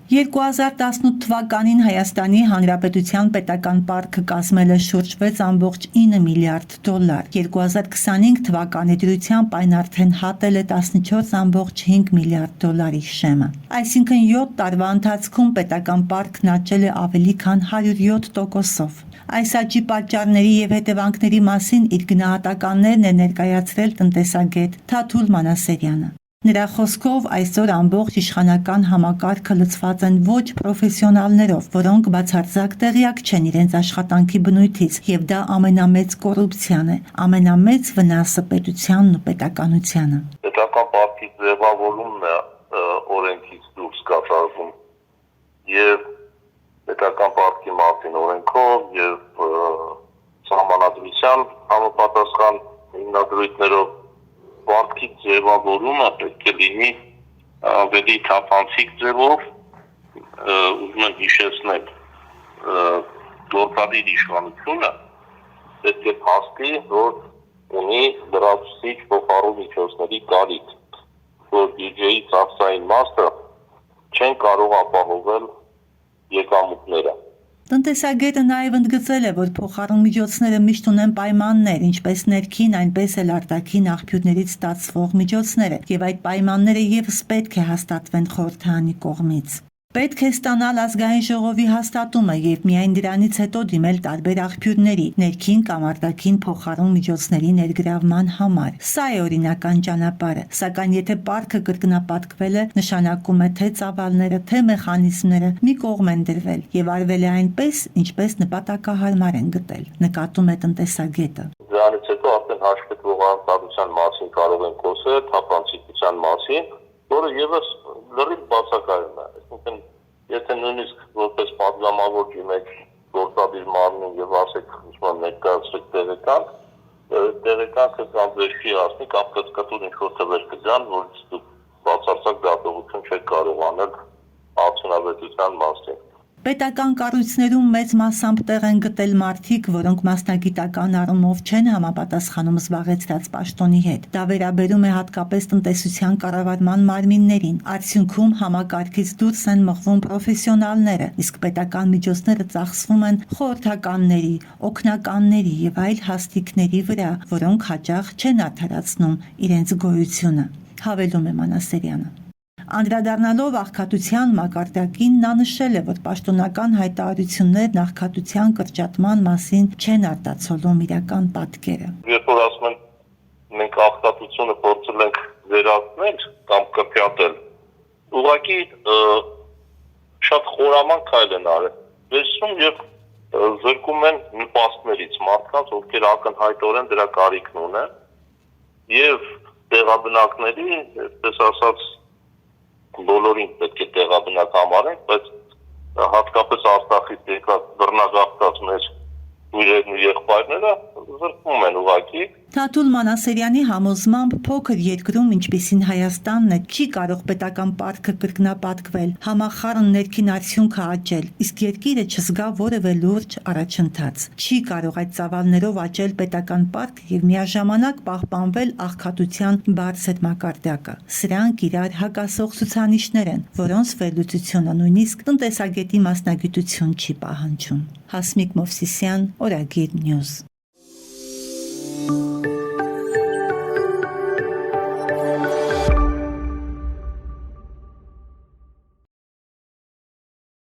2018 թվականին Հայաստանի Հանրապետության պետական պարկը կազմել է շուրջ 6.9 միլիարդ դոլար, 2025 թվականի դրությամբ այն արդեն հատել է 14.5 միլիարդ դոլարի շեմը։ Այսինքն 7 տարվա ընթացքում պետական պարկն աճել է ավելի քան 107%-ով։ Այս աճի պատճառների եւ հետևանքների մասին իր գնահատականներն է ներկայացրել տնտեսագետ Թաթուլ Մանասերյանը։ Նրա խոսքով այսօր ամբողջ իշխանական համակարգը լցված են ոչ պրոֆեսիոնալներով, որոնք բացարձակ տեղյակ չեն իրենց աշխատանքի բնույթից, եւ դա ամենամեծ կոռուպցիան է, ամենամեծ վնասը պետությանն ու պետականությանը։ Պետական պարտքի ձևավորումն է օրենքից դուրս կատարվում եւ պետական պարտքի մասին օրենքով եւ սահմանադրության համապատասխան հիմնադրույթներով պարտքի ձևավորումը պետք է լինի ավելի թափանցիկ ձևով, ուզում եմ հիշեցնել, գործադիր իշխանությունը պետք է փաստի, որ ունի լրացուցիչ փոխարու միջոցների կարիք, որ բյուջեի ծախսային մասը չեն կարող ապահովել եկամուտները։ Տնտեսագետը նաև ընդգծել է, որ փոխարուն միջոցները միշտ ունեն պայմաններ, ինչպես ներքին, այնպես էլ արտաքին աղբյուրներից ստացվող միջոցները, եւ այդ պայմանները եւս պետք է հաստատվեն խորհրդարանի կողմից։ Պետք է ստանալ ազգային ժողովի հաստատումը եւ միայն դրանից հետո դիմել տարբեր աղբյուրների, ներքին կամ արտաքին փոխարուն միջոցների ներգրավման համար։ Սա է օրինական ճանապարհը, սակայն եթե պարտքը կրկնապատկվել է, նշանակում է թե ծավալները, թե մեխանիզմները մի կողմ են դրվել եւ արվել է այնպես, ինչպես նպատակահարմար են գտել, նկատում է տնտեսագետը։ Դրանից հետո արդեն հաշվետվող արտադրության մասին կարող են խոսել, թափանցիկության մասին, որը եւս լրիվ բացակայում է։ Այսինքն, եթե նույնիսկ որպես պատգամավոր դիմեք գործադիր մարմնին եւ ասեք, ուսման ներկայացրեք տեղեկանքը կամ վերջի ասնի կամ կծկտուր ինչ-որ թվեր կգան, որից դուք բացարձակ դատողություն չեք կարող անել արդյունավետության մասին։ Պետական կառույցներում մեծ մասամբ տեղ են գտել մարդիկ, որոնք մասնագիտական առումով չեն համապատասխանում զբաղեցրած պաշտոնի հետ։ Դա վերաբերում է հատկապես տնտեսության կառավարման մարմիններին։ Արդյունքում համակարգից դուրս են մղվում պրոֆեսիոնալները, իսկ պետական միջոցները ծախսվում են խորհրդականների, օգնականների եւ այլ հաստիկների վրա, որոնք հաճախ չեն արդարացնում իրենց գոյությունը, հավելում է Մանասերյանը։ Անդրադառնալով աղքատության մակարդակին, նա նշել է, որ պաշտոնական հայտարարություններն աղքատության կրճատման մասին չեն արտացոլում իրական պատկերը։ Երբ որ ասում են մենք աղքատությունը փորձել ենք վերացնել կամ կրճատել, ուղղակի շատ խորամանկ քայլ են արել։ Վերցնում եւ զրկում են նպաստներից մարդկանց, ովքեր ակնհայտորեն դրա կարիքն ունեն, եւ տեղաբնակների, այսպես ասած, բոլորին պետք է տեղաբնակ համարենք, բայց հատկապես Արցախից եկած բռնագաղթած մեր ուրերն ու եղբայրները զրկվում են ուղղակի։ Թաթուլ Մանասերյանի համոզմամբ փոքր երկրում, ինչպիսին Հայաստանն է, չի կարող պետական պարտքը կրկնապատկվել, համախառն ներքին արդյունքը աճել, իսկ երկիրը չզգա որևէ լուրջ առաջընթաց։ Չի կարող այդ ծավալներով աճել պետական պարտքը եւ միաժամանակ պահպանվել աղքատության բարձր մակարդակը։ Սրանք իրար հակասող ցուցանիշներ են, որոնց վերլուծությունը նույնիսկ տնտեսագետի մասնագիտություն չի պահանջում։ Հասմիկ Մովսիսյան, Օրագիր Նյուզ։